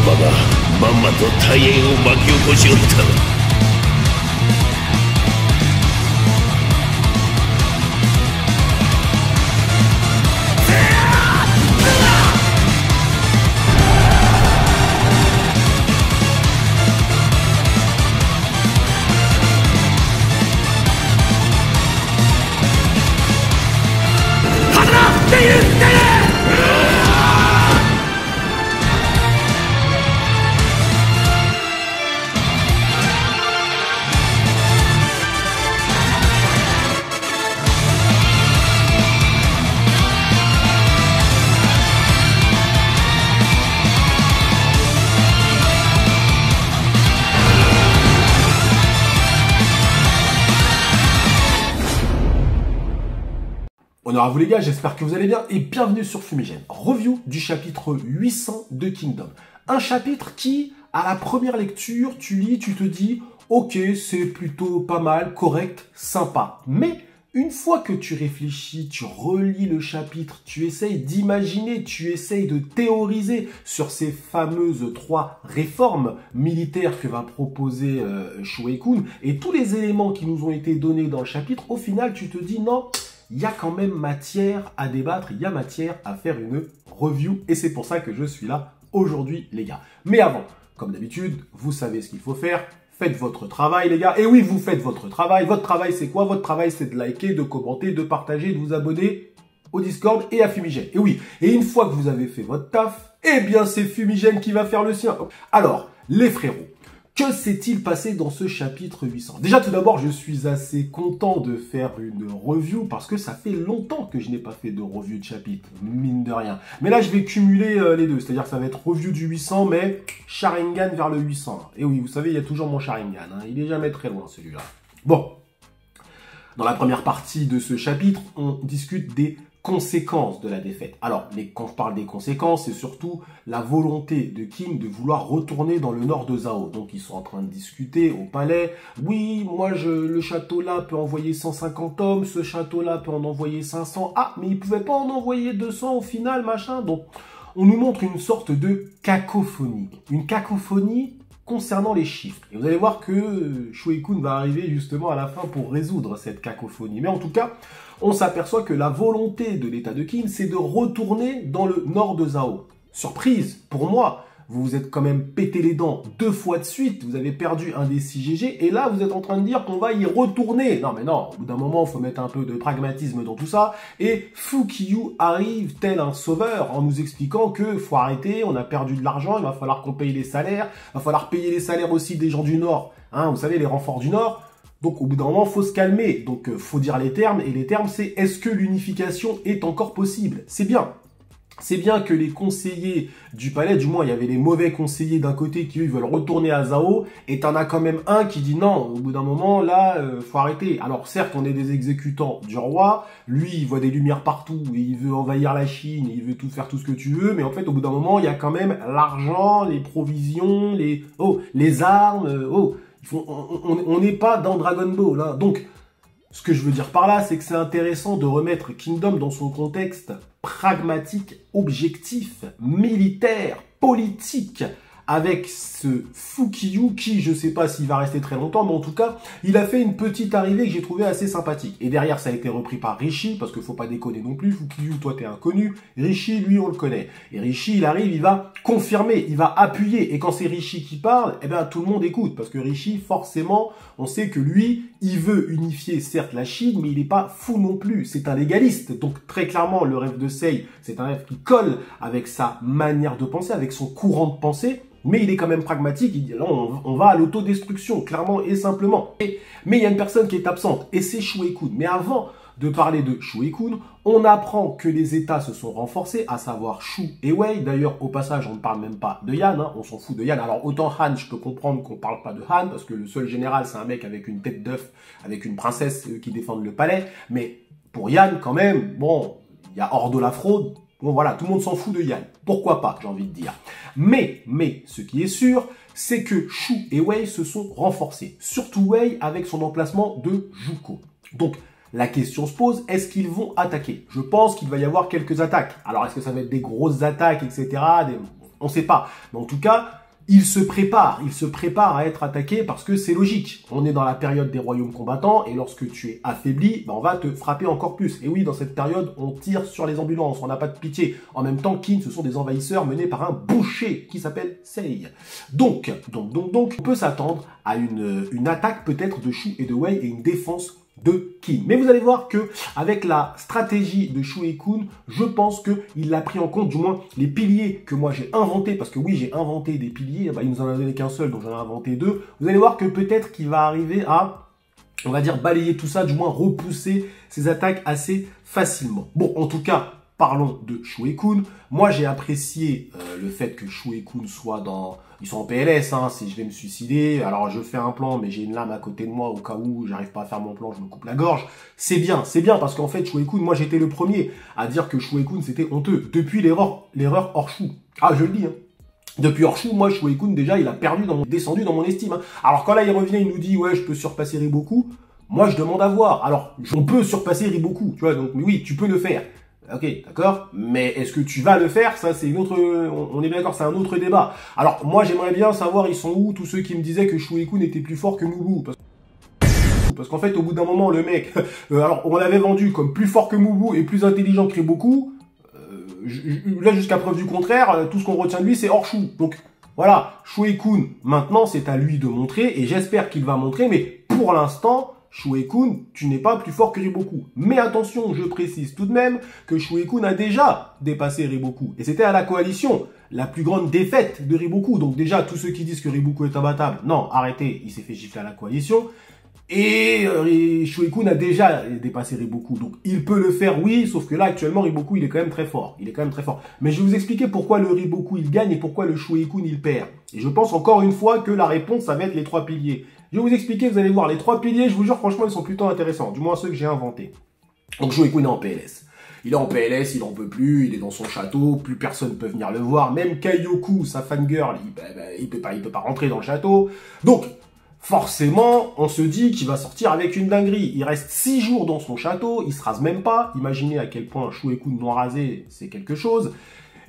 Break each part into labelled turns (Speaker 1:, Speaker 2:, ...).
Speaker 1: パがまんまと大変を巻き起こしおった。
Speaker 2: Honneur à vous les gars, j'espère que vous allez bien et bienvenue sur Fumigène. Review du chapitre 800 de Kingdom. Un chapitre qui, à la première lecture, tu lis, tu te dis « Ok, c'est plutôt pas mal, correct, sympa ». Mais une fois que tu réfléchis, tu relis le chapitre, tu essayes d'imaginer, tu essayes de théoriser sur ces fameuses 3 réformes militaires que va proposer Shue-kun et tous les éléments qui nous ont été donnés dans le chapitre, au final, tu te dis « Non ». Il y a quand même matière à débattre, il y a matière à faire une review et c'est pour ça que je suis là aujourd'hui les gars. Mais avant, comme d'habitude, vous savez ce qu'il faut faire, faites votre travail les gars. Et oui, vous faites votre travail c'est quoi? Votre travail c'est de liker, de commenter, de partager, de vous abonner au Discord et à Fumigène. Et oui, et une fois que vous avez fait votre taf, eh bien c'est Fumigène qui va faire le sien. Alors, les frérots, que s'est-il passé dans ce chapitre 800? Déjà, tout d'abord, je suis assez content de faire une review parce que ça fait longtemps que je n'ai pas fait de review de chapitre, mine de rien. Mais là, je vais cumuler les deux, c'est-à-dire que ça va être review du 800, mais Sharingan vers le 800. Et oui, vous savez, il y a toujours mon Sharingan, hein. Il est jamais très loin, celui-là. Bon, dans la première partie de ce chapitre, on discute des conséquences de la défaite. Alors, quand je parle des conséquences, c'est surtout la volonté de King de vouloir retourner dans le nord de Zhao. Donc, ils sont en train de discuter au palais. Oui, moi, le château-là peut envoyer 150 hommes, ce château-là peut en envoyer 500. Ah, mais il pouvait pas en envoyer 200 au final, machin. Donc, on nous montre une sorte de cacophonie. Une cacophonie concernant les chiffres. Et vous allez voir que Shue-kun va arriver justement à la fin pour résoudre cette cacophonie. Mais en tout cas, on s'aperçoit que la volonté de l'état de Qin, c'est de retourner dans le nord de Zhao. Surprise, pour moi, vous vous êtes quand même pété les dents 2 fois de suite, vous avez perdu un des 6 GG, et là, vous êtes en train de dire qu'on va y retourner. Non, mais non, au bout d'un moment, il faut mettre un peu de pragmatisme dans tout ça, et Fukiyu arrive tel un sauveur en nous expliquant que faut arrêter, on a perdu de l'argent, il va falloir qu'on paye les salaires, il va falloir payer les salaires aussi des gens du Nord, hein, vous savez, les renforts du Nord. Donc, au bout d'un moment, faut se calmer. Donc, faut dire les termes. Et les termes, c'est est-ce que l'unification est encore possible? C'est bien. C'est bien que les conseillers du palais, du moins, il y avait les mauvais conseillers d'un côté qui, eux, veulent retourner à Zhao. Et t'en as quand même un qui dit non, au bout d'un moment, là, faut arrêter. Alors, certes, on est des exécutants du roi. Lui, il voit des lumières partout et il veut envahir la Chine. Et il veut tout faire tout ce que tu veux. Mais en fait, au bout d'un moment, il y a quand même l'argent, les provisions, les armes, on n'est pas dans Dragon Ball, hein. Donc, ce que je veux dire par là, c'est que c'est intéressant de remettre Kingdom dans son contexte pragmatique, objectif, militaire, politique, avec ce Fukiyu qui, je sais pas s'il va rester très longtemps, mais en tout cas, il a fait une petite arrivée que j'ai trouvé assez sympathique. Et derrière, ça a été repris par Rishi, parce qu'il faut pas déconner non plus. Fukiyu, toi, t'es inconnu. Rishi, lui, on le connaît. Et Rishi, il arrive, il va confirmer, il va appuyer. Et quand c'est Rishi qui parle, eh ben, tout le monde écoute. Parce que Rishi, forcément, on sait que lui, il veut unifier, certes, la Chine, mais il n'est pas fou non plus. C'est un légaliste. Donc, très clairement, le rêve de Sei, c'est un rêve qui colle avec sa manière de penser, avec son courant de pensée. Mais il est quand même pragmatique, il dit là on va à l'autodestruction, clairement et simplement. Mais il y a une personne qui est absente, et c'est Shue-kun. Mais avant de parler de Shue-kun, on apprend que les États se sont renforcés, à savoir Shu et Wei. D'ailleurs, au passage, on ne parle même pas de Yan, hein, on s'en fout de Yan. Alors autant Han, je peux comprendre qu'on ne parle pas de Han, parce que le seul général, c'est un mec avec une tête d'œuf, avec une princesse qui défendent le palais. Mais pour Yan, quand même, bon, il y a hors de la fraude. Bon voilà, tout le monde s'en fout de Yan. Pourquoi pas, j'ai envie de dire. Mais, ce qui est sûr, c'est que Shu et Wei se sont renforcés. Surtout Wei avec son emplacement de Juko. Donc, la question se pose, est-ce qu'ils vont attaquer? Je pense qu'il va y avoir quelques attaques. Alors, est-ce que ça va être des grosses attaques, etc. On sait pas. Mais en tout cas, il se prépare à être attaqué parce que c'est logique. On est dans la période des royaumes combattants et lorsque tu es affaibli, on va te frapper encore plus. Et oui, dans cette période, on tire sur les ambulances, on n'a pas de pitié. En même temps, Qin, ce sont des envahisseurs menés par un boucher qui s'appelle Sei. Donc, on peut s'attendre à une attaque peut-être de Shu et de Wei et une défense de Qin. Mais vous allez voir que avec la stratégie de Shu Kun, je pense qu'il l'a pris en compte, du moins les piliers que moi j'ai inventés, parce que oui, j'ai inventé des piliers, il nous en a donné qu'un seul, donc j'en ai inventé deux. Vous allez voir que peut-être qu'il va arriver à, on va dire, balayer tout ça, du moins repousser ses attaques assez facilement. Bon, en tout cas, parlons de Shu Kun. Moi, j'ai apprécié le fait que Shu Kun soit dans... Ils sont en PLS, hein, si je vais me suicider. Alors, je fais un plan, mais j'ai une lame à côté de moi au cas où j'arrive pas à faire mon plan, je me coupe la gorge. C'est bien, parce qu'en fait, Shu Kun, moi, j'étais le premier à dire que Shu Kun, c'était honteux. Depuis l'erreur Horseshoe. Ah, je le dis, hein. Depuis Horseshoe, moi, Shu Kun, déjà, il a descendu dans mon estime. Hein. Alors, quand là, il revient, il nous dit, ouais, je peux surpasser Riboku. Moi, je demande à voir. Alors, on peut surpasser Riboku, tu vois, donc, mais oui, tu peux le faire. Ok, d'accord, mais est-ce que tu vas le faire? Ça, c'est une autre... On est bien d'accord, c'est un autre débat. Alors, moi, j'aimerais bien savoir, ils sont où tous ceux qui me disaient que Shu Kun était plus fort que Mubu? Parce qu'en fait, au bout d'un moment, le mec... alors, on l'avait vendu comme plus fort que Mubu et plus intelligent que Riboku. Là, jusqu'à preuve du contraire, tout ce qu'on retient de lui, c'est Horseshoe. Donc, voilà, Shu Kun, maintenant, c'est à lui de montrer, et j'espère qu'il va montrer, mais pour l'instant... Shu Kun, tu n'es pas plus fort que Riboku. Mais attention, je précise tout de même que Shu Kun a déjà dépassé Riboku. Et c'était à la coalition, la plus grande défaite de Riboku. Donc déjà, tous ceux qui disent que Riboku est imbattable, non, arrêtez, il s'est fait gifler à la coalition. Et Shu Kun a déjà dépassé Riboku. Donc il peut le faire, oui, sauf que là, actuellement, Riboku, il est quand même très fort. Mais je vais vous expliquer pourquoi le Riboku, il gagne et pourquoi le Shu Kun, il perd. Et je pense encore une fois que la réponse, ça va être les trois piliers. Je vais vous expliquer, vous allez voir, les trois piliers, je vous jure, franchement, ils sont plutôt intéressants. Du moins, ceux que j'ai inventés. Donc, Shu Kun est en PLS. Il est en PLS, il en peut plus, il est dans son château, plus personne peut venir le voir. Même Kaioku, sa fangirl, il peut pas rentrer dans le château. Donc, forcément, on se dit qu'il va sortir avec une dinguerie. Il reste 6 jours dans son château, il se rase même pas. Imaginez à quel point Shu Kun non rasé, c'est quelque chose.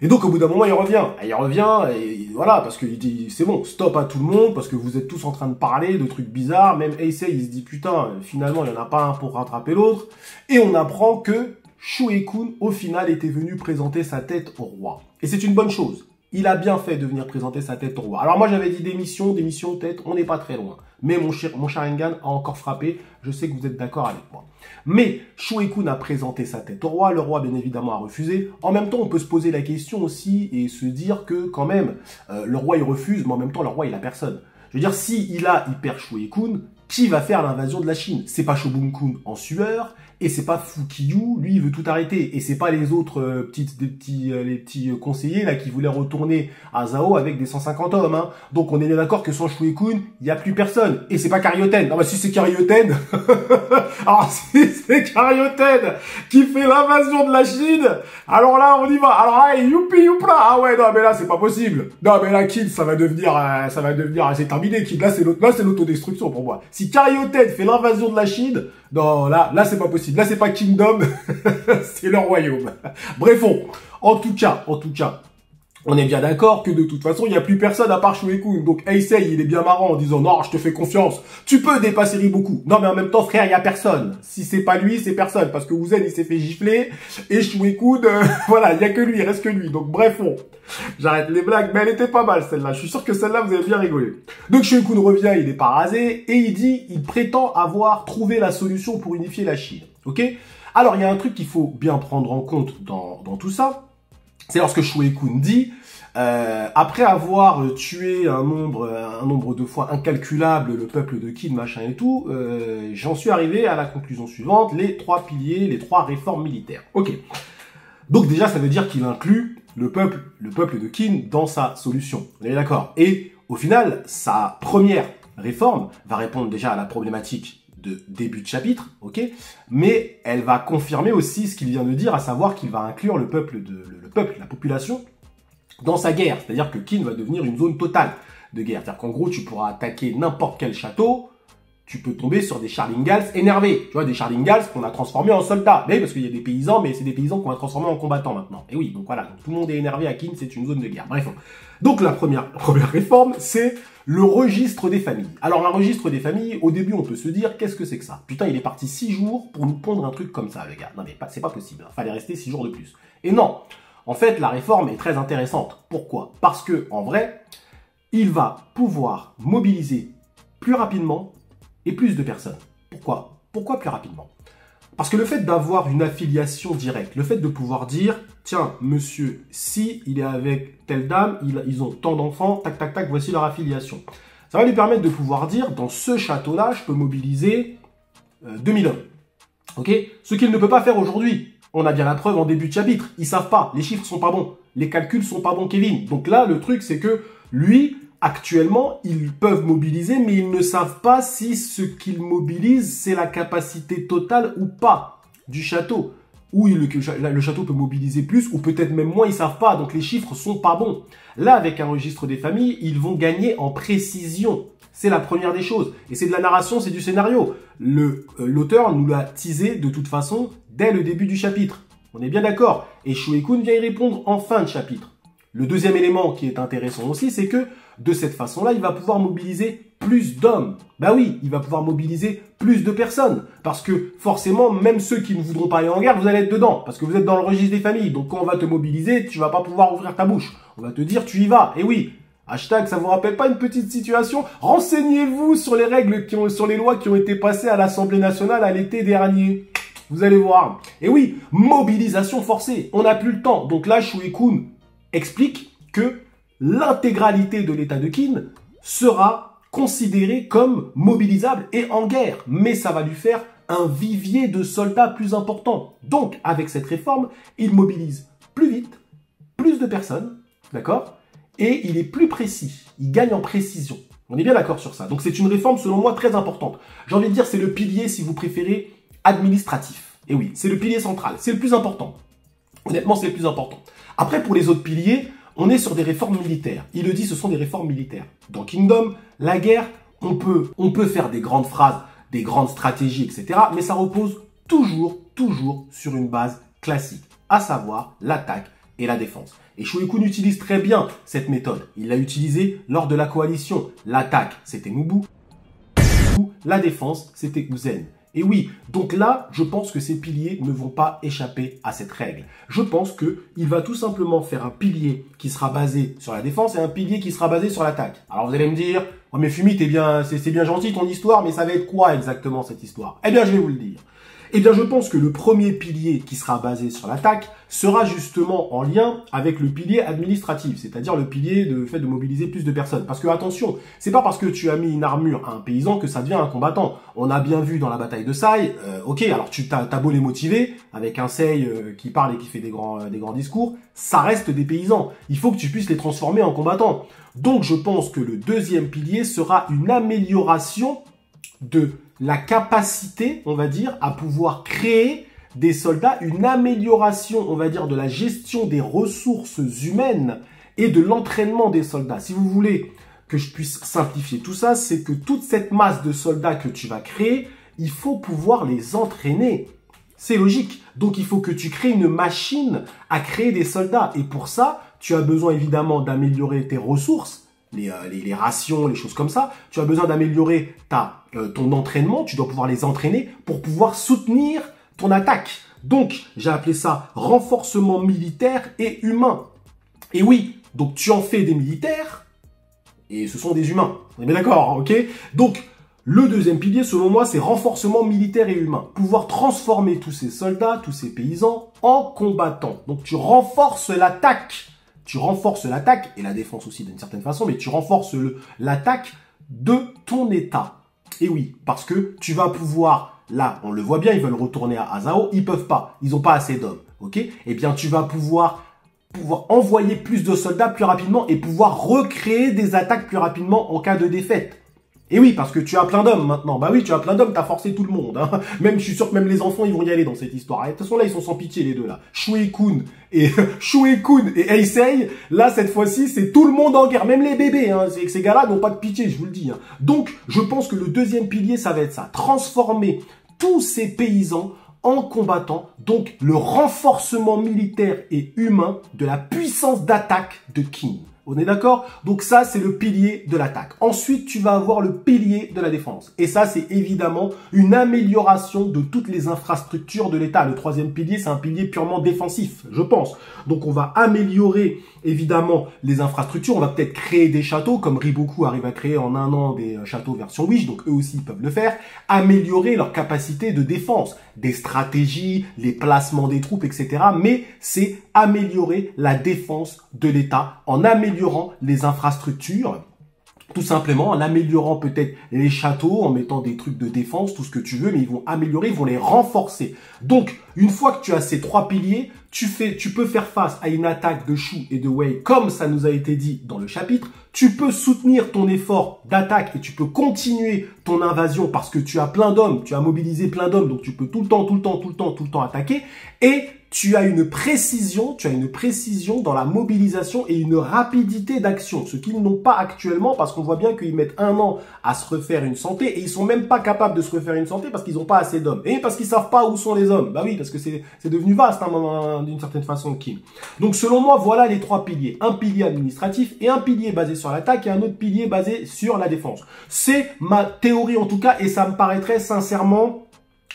Speaker 2: Et donc, au bout d'un moment, il revient, et voilà, parce qu'il dit, c'est bon, stop à tout le monde, parce que vous êtes tous en train de parler de trucs bizarres. Même Heisei, il se dit, putain, finalement, il n'y en a pas un pour rattraper l'autre. Et on apprend que Shu Kun, au final, était venu présenter sa tête au roi. Et c'est une bonne chose. Il a bien fait de venir présenter sa tête au roi. Alors moi, j'avais dit démission, tête, on n'est pas très loin. Mais mon Sharingan a encore frappé. Je sais que vous êtes d'accord avec moi. Mais Shu Kun a présenté sa tête au roi. Le roi, bien évidemment, a refusé. En même temps, on peut se poser la question aussi et se dire que quand même, le roi, il refuse. Mais en même temps, le roi, il a personne. Je veux dire, si il perd Shu Kun, qui va faire l'invasion de la Chine? C'est pas Shogun Kun en sueur. Et c'est pas Fukiyu, lui il veut tout arrêter. Et c'est pas les autres les petits conseillers là qui voulaient retourner à Zhao avec des 150 hommes. Hein. Donc on est bien d'accord que sans Shu Kun, il y a plus personne. Et c'est pas Karyoten. Non bah si c'est Karyoten, alors si c'est Karyoten qui fait l'invasion de la Chine, alors là on y va. Alors là youpi youpla. Ah ouais non mais là c'est pas possible. Non mais là Kid ça va devenir c'est terminé Kid. Là c'est l'autodestruction pour moi. Si Karyoten fait l'invasion de la Chine, non, là c'est pas possible. Là, c'est pas Kingdom, c'est leur royaume. Bref, en tout cas, on est bien d'accord que de toute façon, il n'y a plus personne à part Shu Kun. Donc, Heisei, il est bien marrant en disant, non, je te fais confiance. Tu peux dépasser Riboku. Non, mais en même temps, frère, il n'y a personne. Si c'est pas lui, c'est personne. Parce que Wuzen, il s'est fait gifler. Et Shu Kun, voilà, il n'y a que lui, il reste que lui. Donc, bref, j'arrête les blagues, mais elle était pas mal, celle-là. Je suis sûr que celle-là, vous avez bien rigolé. Donc, Shu Kun revient, il est pas rasé. Et il prétend avoir trouvé la solution pour unifier la Chine. Ok? Alors, il y a un truc qu'il faut bien prendre en compte dans tout ça. C'est lorsque Shu Kun dit, après avoir tué un nombre de fois incalculable le peuple de Qin, machin et tout, j'en suis arrivé à la conclusion suivante, les 3 piliers, les 3 réformes militaires. Ok. Donc déjà, ça veut dire qu'il inclut le peuple de Qin dans sa solution. On est d'accord? Et au final, sa première réforme va répondre déjà à la problématique de début de chapitre, ok, mais elle va confirmer aussi ce qu'il vient de dire, à savoir qu'il va inclure le peuple, la population, dans sa guerre. C'est-à-dire que Qin va devenir une zone totale de guerre. C'est-à-dire qu'en gros, tu pourras attaquer n'importe quel château, tu peux tomber sur des Charlingals énervés. Tu vois, des Charlingals qu'on a transformés en soldats. Mais parce qu'il y a des paysans, mais c'est des paysans qu'on a transformés en combattants maintenant. Et oui, donc voilà, donc tout le monde est énervé à Kin, c'est une zone de guerre. Bref. Donc la première réforme, c'est le registre des familles. Alors, le registre des familles, au début, on peut se dire, qu'est-ce que c'est que ça? Putain, il est parti 6 jours pour nous pondre un truc comme ça, les gars. Non, mais c'est pas possible. Fallait rester 6 jours de plus. Et non. En fait, la réforme est très intéressante. Pourquoi? Parce que, en vrai, il va pouvoir mobiliser plus rapidement et plus de personnes. Pourquoi? Pourquoi plus rapidement? Parce que le fait d'avoir une affiliation directe, le fait de pouvoir dire, tiens, monsieur, si il est avec telle dame, ils ont tant d'enfants, tac, tac, tac, voici leur affiliation. Ça va lui permettre de pouvoir dire, dans ce château-là, je peux mobiliser 2000 hommes. Ok? Ce qu'il ne peut pas faire aujourd'hui. On a bien la preuve en début de chapitre. Ils savent pas, les chiffres sont pas bons, les calculs sont pas bons, Kevin. Donc là, le truc, c'est que lui, actuellement, ils peuvent mobiliser, mais ils ne savent pas si ce qu'ils mobilisent, c'est la capacité totale ou pas du château. Ou le château peut mobiliser plus, ou peut-être même moins, ils savent pas. Donc les chiffres sont pas bons. Là, avec un registre des familles, ils vont gagner en précision. C'est la première des choses. Et c'est de la narration, c'est du scénario. L'auteur nous l'a teasé de toute façon dès le début du chapitre. On est bien d'accord. Et Shuei-kun vient y répondre en fin de chapitre. Le deuxième élément qui est intéressant aussi, c'est que de cette façon-là, il va pouvoir mobiliser plus d'hommes. Bah oui, il va pouvoir mobiliser plus de personnes. Parce que forcément, même ceux qui ne voudront pas aller en guerre, vous allez être dedans. Parce que vous êtes dans le registre des familles. Donc quand on va te mobiliser, tu vas pas pouvoir ouvrir ta bouche. On va te dire, tu y vas. Et oui, hashtag, ça vous rappelle pas une petite situation? Renseignez-vous sur les règles sur les lois qui ont été passées à l'Assemblée nationale à l'été dernier. Vous allez voir. Et oui, mobilisation forcée. On n'a plus le temps. Donc là, Shuei-kun explique que l'intégralité de l'état de Qin sera considérée comme mobilisable et en guerre. Mais ça va lui faire un vivier de soldats plus important. Donc, avec cette réforme, il mobilise plus vite, plus de personnes, d'accord? Et il est plus précis. Il gagne en précision. On est bien d'accord sur ça. Donc, c'est une réforme, selon moi, très importante. J'ai envie de dire, c'est le pilier, si vous préférez, administratif. Et oui, c'est le pilier central. C'est le plus important. Honnêtement, c'est le plus important. Après, pour les autres piliers, on est sur des réformes militaires. Il le dit, ce sont des réformes militaires. Dans Kingdom, la guerre, on peut faire des grandes phrases, des grandes stratégies, etc. Mais ça repose toujours sur une base classique, à savoir l'attaque et la défense. Et Shuei-kun utilise très bien cette méthode. Il l'a utilisée lors de la coalition. L'attaque, c'était Mubu. La défense, c'était Uzen. Et oui, donc là, je pense que ces piliers ne vont pas échapper à cette règle. Je pense qu'il va tout simplement faire un pilier qui sera basé sur la défense et un pilier qui sera basé sur l'attaque. Alors vous allez me dire, oh mais Fumi, c'est bien gentil ton histoire, mais ça va être quoi exactement cette histoire? Eh bien, je vais vous le dire. Eh bien, je pense que le premier pilier qui sera basé sur l'attaque sera justement en lien avec le pilier administratif, c'est-à-dire le pilier de fait de mobiliser plus de personnes. Parce que attention, c'est pas parce que tu as mis une armure à un paysan que ça devient un combattant. On a bien vu dans la bataille de Sai, ok, alors t'as beau les motiver avec un Sei qui parle et qui fait des grands discours, ça reste des paysans. Il faut que tu puisses les transformer en combattants. Donc, je pense que le deuxième pilier sera une amélioration de la capacité, on va dire, à pouvoir créer des soldats, une amélioration, on va dire, de la gestion des ressources humaines et de l'entraînement des soldats. Si vous voulez que je puisse simplifier tout ça, c'est que toute cette masse de soldats que tu vas créer, il faut pouvoir les entraîner. C'est logique. Donc, il faut que tu crées une machine à créer des soldats. Et pour ça, tu as besoin évidemment d'améliorer tes ressources, les rations, les choses comme ça. Tu as besoin d'améliorer ton entraînement. Tu dois pouvoir les entraîner pour pouvoir soutenir ton attaque. Donc, j'ai appelé ça renforcement militaire et humain. Et oui, donc tu en fais des militaires et ce sont des humains. On est bien d'accord, ok? Donc, le deuxième pilier, selon moi, c'est renforcement militaire et humain. Pouvoir transformer tous ces soldats, tous ces paysans en combattants. Donc, tu renforces l'attaque. Tu renforces l'attaque, et la défense aussi d'une certaine façon, mais tu renforces l'attaque de ton état. Et oui, parce que tu vas pouvoir, là, on le voit bien, ils veulent retourner à Azao, ils peuvent pas, ils n'ont pas assez d'hommes, ok? Eh bien, tu vas pouvoir envoyer plus de soldats plus rapidement et pouvoir recréer des attaques plus rapidement en cas de défaite. Et oui, parce que tu as plein d'hommes maintenant. Bah oui, tu as plein d'hommes, t'as forcé tout le monde. Hein. Même, je suis sûr que même les enfants, ils vont y aller dans cette histoire. Et de toute façon, là, ils sont sans pitié, les deux, là. Shuei-kun et Heisei, là, cette fois-ci, c'est tout le monde en guerre. Même les bébés, hein. Ces gars-là n'ont pas de pitié, je vous le dis. Hein. Donc, je pense que le deuxième pilier, ça va être ça. Transformer tous ces paysans en combattant, donc le renforcement militaire et humain de la puissance d'attaque de Qin. On est d'accord? Donc ça, c'est le pilier de l'attaque. Ensuite, tu vas avoir le pilier de la défense. Et ça, c'est évidemment une amélioration de toutes les infrastructures de l'État. Le troisième pilier, c'est un pilier purement défensif, je pense. Donc on va améliorer évidemment les infrastructures. On va peut-être créer des châteaux, comme Riboku arrive à créer en 1 an des châteaux version Wish. Donc eux aussi, ils peuvent le faire. Améliorer leur capacité de défense, des stratégies, les placements des troupes, etc. Mais c'est améliorer la défense de l'État en améliorant les infrastructures, tout simplement en améliorant peut-être les châteaux, en mettant des trucs de défense, tout ce que tu veux, mais ils vont améliorer, ils vont les renforcer. Donc, une fois que tu as ces 3 piliers, tu peux faire face à une attaque de Shu et de Wei, comme ça nous a été dit dans le chapitre. Tu peux soutenir ton effort d'attaque et tu peux continuer ton invasion parce que tu as plein d'hommes, tu as mobilisé plein d'hommes, donc tu peux tout le temps attaquer. Et tu as une précision dans la mobilisation et une rapidité d'action, ce qu'ils n'ont pas actuellement parce qu'on voit bien qu'ils mettent 1 an à se refaire une santé et ils sont même pas capables de se refaire une santé parce qu'ils n'ont pas assez d'hommes. Et parce qu'ils savent pas où sont les hommes. Bah oui, parce que c'est devenu vaste d'une certaine façon, Qin. Donc selon moi, voilà les 3 piliers. Un pilier administratif et un pilier basé sur l'attaque et un autre pilier basé sur la défense. C'est ma théorie en tout cas et ça me paraîtrait sincèrement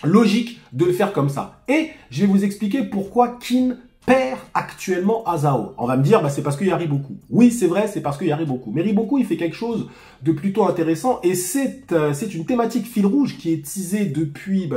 Speaker 2: logique de le faire comme ça. Et je vais vous expliquer pourquoi Qin perd actuellement à Zhao. On va me dire, bah, c'est parce qu'il y a Riboku. Oui, c'est vrai, c'est parce qu'il y a Riboku. Mais Riboku, il fait quelque chose de plutôt intéressant et c'est une thématique fil rouge qui est teasée depuis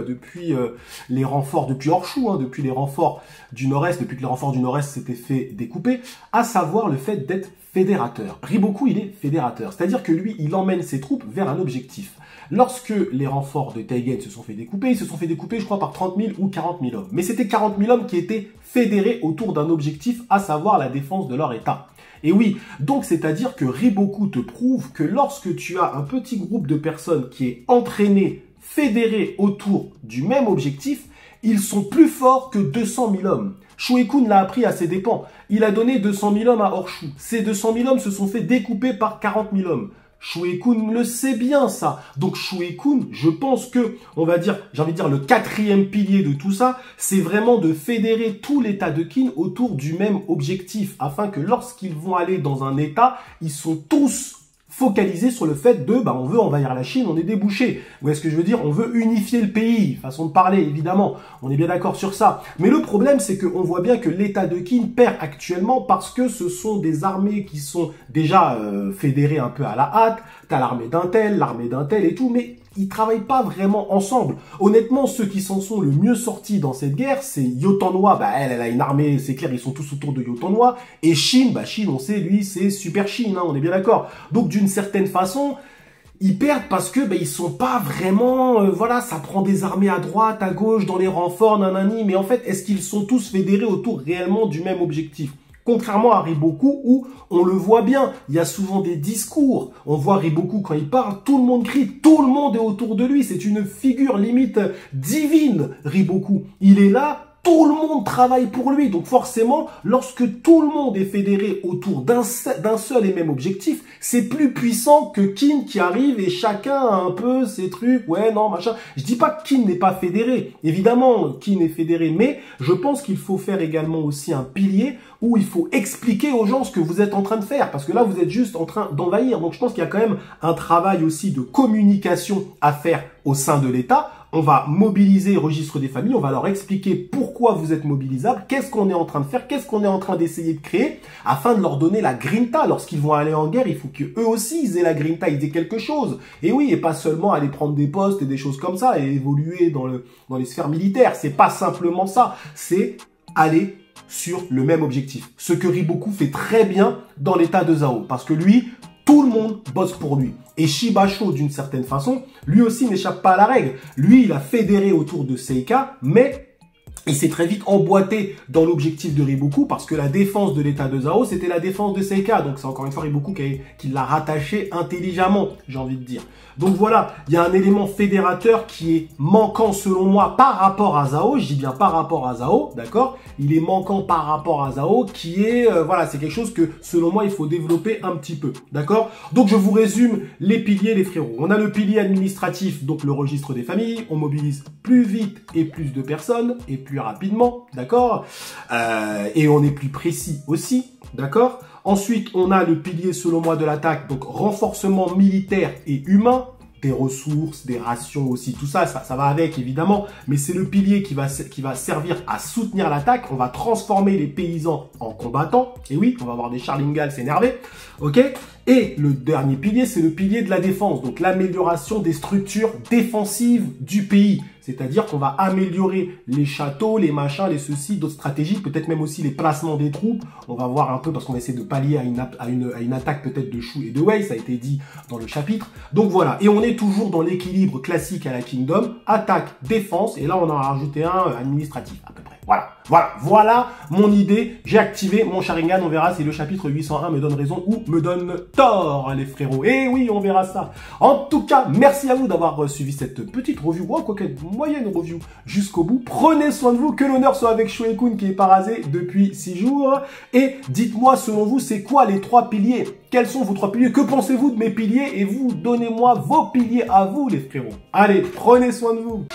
Speaker 2: les renforts, depuis Horseshoe, hein, depuis les renforts du Nord-Est, depuis que les renforts du Nord-Est s'étaient fait découper, à savoir le fait d'être fédérateur. Riboku, il est fédérateur. C'est-à-dire que lui, il emmène ses troupes vers un objectif. Lorsque les renforts de Taigen se sont fait découper, ils se sont fait découper, je crois, par 30 000 ou 40 000 hommes. Mais c'était 40 000 hommes qui étaient fédérés autour d'un objectif, à savoir la défense de leur État. Et oui, donc c'est-à-dire que Riboku te prouve que lorsque tu as un petit groupe de personnes qui est entraîné, fédéré autour du même objectif, ils sont plus forts que 200 000 hommes. Shuei-kun l'a appris à ses dépens. Il a donné 200 000 hommes à Horseshoe. Ces 200 000 hommes se sont fait découper par 40 000 hommes. Shuei-kun le sait bien, ça. Donc Shuei-kun, je pense que, on va dire, j'ai envie de dire le 4e pilier de tout ça, c'est vraiment de fédérer tout l'État de Qin autour du même objectif, afin que lorsqu'ils vont aller dans un État, ils sont tous focalisés sur le fait de, on veut envahir la Chine, on est débouché. Vous voyez ce que je veux dire? On veut unifier le pays, façon de parler, évidemment. On est bien d'accord sur ça. Mais le problème, c'est qu'on voit bien que l'État de Qin perd actuellement parce que ce sont des armées qui sont déjà fédérées un peu à la hâte. T'as l'armée d'un tel et tout, mais ils travaillent pas vraiment ensemble. Honnêtement, ceux qui s'en sont le mieux sortis dans cette guerre, c'est Yotanwa. Elle a une armée, c'est clair, ils sont tous autour de Yotanwa. Et Shin, Shin, on sait, lui, c'est Super Shin, hein, on est bien d'accord. Donc, d'une certaine façon, ils perdent parce que ils sont pas vraiment, voilà, ça prend des armées à droite, à gauche, dans les renforts, nanani. Mais en fait, est-ce qu'ils sont tous fédérés autour réellement du même objectif? Contrairement à Riboku où on le voit bien, il y a souvent des discours. On voit Riboku quand il parle, tout le monde crie, tout le monde est autour de lui. C'est une figure limite divine, Riboku. Il est là, tout le monde travaille pour lui. Donc forcément, lorsque tout le monde est fédéré autour d'un seul et même objectif, c'est plus puissant que Qin qui arrive et chacun a un peu ses trucs, ouais, non, machin. Je dis pas que Qin n'est pas fédéré. Évidemment, Qin est fédéré, mais je pense qu'il faut faire également aussi un pilier où il faut expliquer aux gens ce que vous êtes en train de faire. Parce que là, vous êtes juste en train d'envahir. Donc je pense qu'il y a quand même un travail aussi de communication à faire au sein de l'État. On va mobiliser le registre des familles, on va leur expliquer pourquoi vous êtes mobilisables, qu'est-ce qu'on est en train de faire, qu'est-ce qu'on est en train d'essayer de créer, afin de leur donner la grinta. Lorsqu'ils vont aller en guerre, il faut qu'eux aussi ils aient la grinta, ils aient quelque chose. Et oui, et pas seulement aller prendre des postes et des choses comme ça, et évoluer dans les sphères militaires. C'est pas simplement ça, c'est aller sur le même objectif. Ce que Riboku fait très bien dans l'état de Zhao, parce que lui, tout le monde bosse pour lui. Et Shibasho, d'une certaine façon, lui aussi n'échappe pas à la règle. Lui, il a fédéré autour de Seika, mais il s'est très vite emboîté dans l'objectif de Riboku parce que la défense de l'état de Zhao, c'était la défense de Seika. Donc c'est encore une fois Riboku qui l'a rattaché intelligemment, j'ai envie de dire. Donc voilà, il y a un élément fédérateur qui est manquant selon moi par rapport à Zhao. Je dis bien par rapport à Zhao, d'accord? Il est manquant par rapport à Zhao qui est, voilà, c'est quelque chose que selon moi il faut développer un petit peu, d'accord? Donc je vous résume les piliers, les frérots. On a le pilier administratif, donc le registre des familles. On mobilise plus vite et plus de personnes et plus rapidement, d'accord, et on est plus précis aussi, d'accord. Ensuite, on a le pilier selon moi de l'attaque, donc renforcement militaire et humain, des ressources, des rations aussi, tout ça, ça va avec évidemment, mais c'est le pilier qui va servir à soutenir l'attaque. On va transformer les paysans en combattants, et oui, on va avoir des Charlingals s'énerver, ok. Et le dernier pilier, c'est le pilier de la défense, donc l'amélioration des structures défensives du pays. C'est-à-dire qu'on va améliorer les châteaux, les machins, les ceci, d'autres stratégies, peut-être même aussi les placements des troupes. On va voir un peu parce qu'on essaie de pallier à une attaque peut-être de Shu et de Wei, ça a été dit dans le chapitre. Donc voilà, et on est toujours dans l'équilibre classique à la Kingdom, attaque, défense, et là on en a rajouté un administratif à peu près. Voilà mon idée. J'ai activé mon Sharingan. On verra si le chapitre 801 me donne raison ou me donne tort, les frérots. Et oui, on verra ça. En tout cas, merci à vous d'avoir suivi cette petite review, quoique moyenne review, jusqu'au bout. Prenez soin de vous, que l'honneur soit avec Shuei-kun qui est parasé depuis 6 jours. Et dites-moi, selon vous, c'est quoi les 3 piliers? Quels sont vos 3 piliers? Que pensez-vous de mes piliers? Et vous, donnez-moi vos piliers à vous, les frérots. Allez, prenez soin de vous.